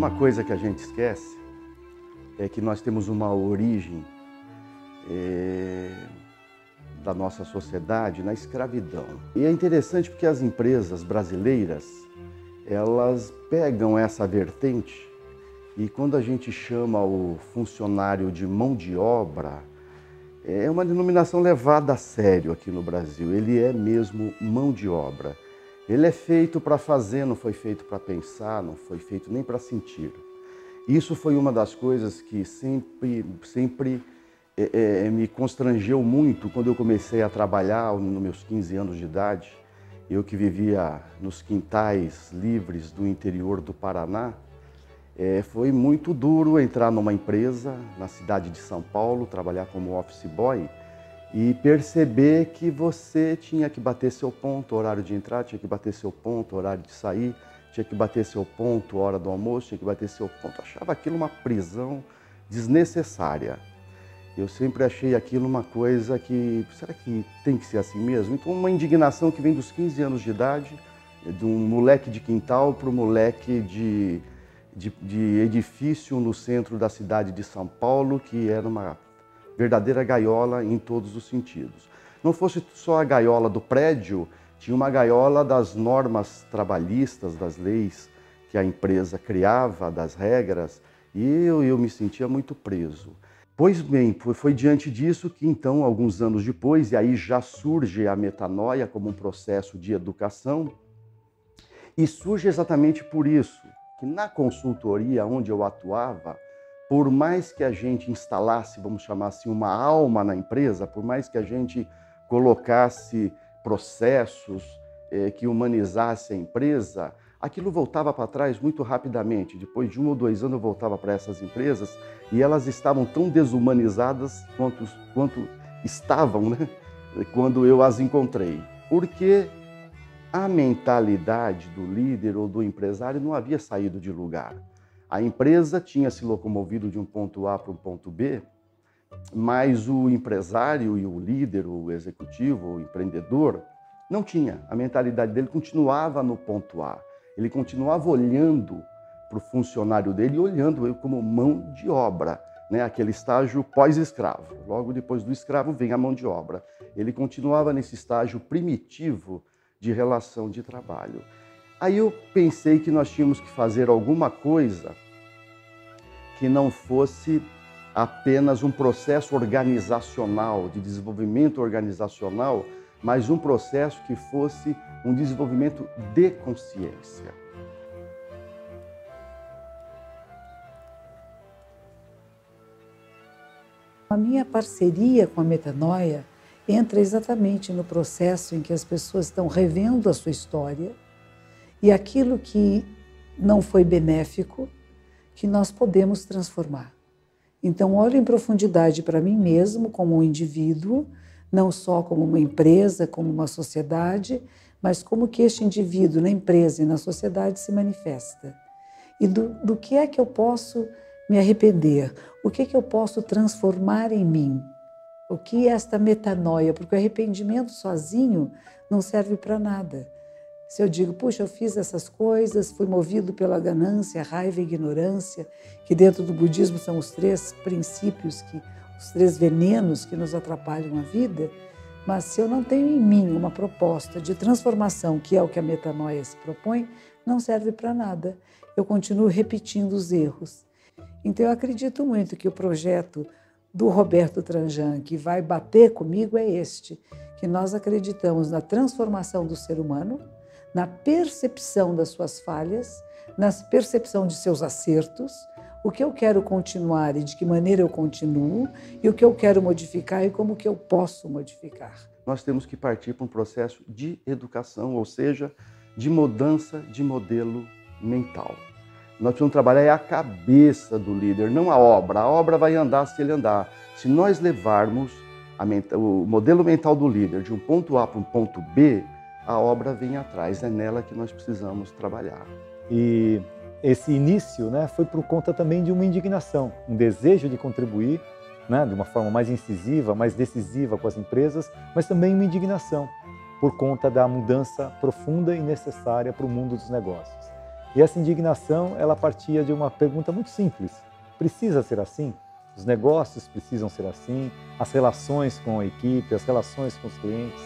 Uma coisa que a gente esquece é que nós temos uma origem da nossa sociedade na escravidão. E é interessante porque as empresas brasileiras, elas pegam essa vertente e quando a gente chama o funcionário de mão de obra, é uma denominação levada a sério aqui no Brasil. Ele é mesmo mão de obra. Ele é feito para fazer, não foi feito para pensar, não foi feito nem para sentir. Isso foi uma das coisas que sempre me constrangeu muito quando eu comecei a trabalhar nos meus 15 anos de idade. Eu que vivia nos quintais livres do interior do Paraná, foi muito duro entrar numa empresa na cidade de São Paulo, trabalhar como office boy e perceber que você tinha que bater seu ponto, horário de entrar, tinha que bater seu ponto, horário de sair, tinha que bater seu ponto, hora do almoço, tinha que bater seu ponto. Eu achava aquilo uma prisão desnecessária. Eu sempre achei aquilo uma coisa que, será que tem que ser assim mesmo? Então uma indignação que vem dos 15 anos de idade, de um moleque de quintal para um moleque de edifício no centro da cidade de São Paulo, que era uma verdadeira gaiola em todos os sentidos. Não fosse só a gaiola do prédio, tinha uma gaiola das normas trabalhistas, das leis que a empresa criava, das regras, e eu me sentia muito preso. Pois bem, foi diante disso que então, alguns anos depois, e aí já surge a metanoia como um processo de educação, e surge exatamente por isso, que na consultoria onde eu atuava, por mais que a gente instalasse, vamos chamar assim, uma alma na empresa, por mais que a gente colocasse processos que humanizassem a empresa, aquilo voltava para trás muito rapidamente. Depois de 1 ou 2 anos eu voltava para essas empresas e elas estavam tão desumanizadas quanto estavam, né? Quando eu as encontrei. Porque a mentalidade do líder ou do empresário não havia saído de lugar. A empresa tinha se locomovido de um ponto A para um ponto B, mas o empresário e o líder, o executivo, o empreendedor, não tinha. A mentalidade dele continuava no ponto A. Ele continuava olhando para o funcionário dele e olhando ele como mão de obra, né? Aquele estágio pós-escravo. Logo depois do escravo vem a mão de obra. Ele continuava nesse estágio primitivo de relação de trabalho. Aí eu pensei que nós tínhamos que fazer alguma coisa que não fosse apenas um processo organizacional, de desenvolvimento organizacional, mas um processo que fosse um desenvolvimento de consciência. A minha parceria com a Metanoia entra exatamente no processo em que as pessoas estão revendo a sua história e aquilo que não foi benéfico, que nós podemos transformar. Então, olho em profundidade para mim mesmo, como um indivíduo, não só como uma empresa, como uma sociedade, mas como que este indivíduo na empresa e na sociedade se manifesta. E do que é que eu posso me arrepender? O que é que eu posso transformar em mim? O que é esta metanoia? Porque o arrependimento sozinho não serve para nada. Se eu digo, puxa, eu fiz essas coisas, fui movido pela ganância, raiva e ignorância, que dentro do budismo são os 3 princípios, os 3 venenos que nos atrapalham a vida, mas se eu não tenho em mim uma proposta de transformação, que é o que a metanoia se propõe, não serve para nada. Eu continuo repetindo os erros. Então eu acredito muito que o projeto do Roberto Tranjan, que vai bater comigo, é este, que nós acreditamos na transformação do ser humano, na percepção das suas falhas, na percepção de seus acertos, o que eu quero continuar e de que maneira eu continuo, e o que eu quero modificar e como que eu posso modificar. Nós temos que partir para um processo de educação, ou seja, de mudança de modelo mental. Nós precisamos trabalhar a cabeça do líder, não a obra. A obra vai andar se ele andar. Se nós levarmos o modelo mental do líder de um ponto A para um ponto B, a obra vem atrás, é nela que nós precisamos trabalhar. E esse início, né, foi por conta também de uma indignação, um desejo de contribuir, né, de uma forma mais incisiva, mais decisiva com as empresas, mas também uma indignação por conta da mudança profunda e necessária para o mundo dos negócios. E essa indignação, ela partia de uma pergunta muito simples: precisa ser assim? Os negócios precisam ser assim? As relações com a equipe, as relações com os clientes?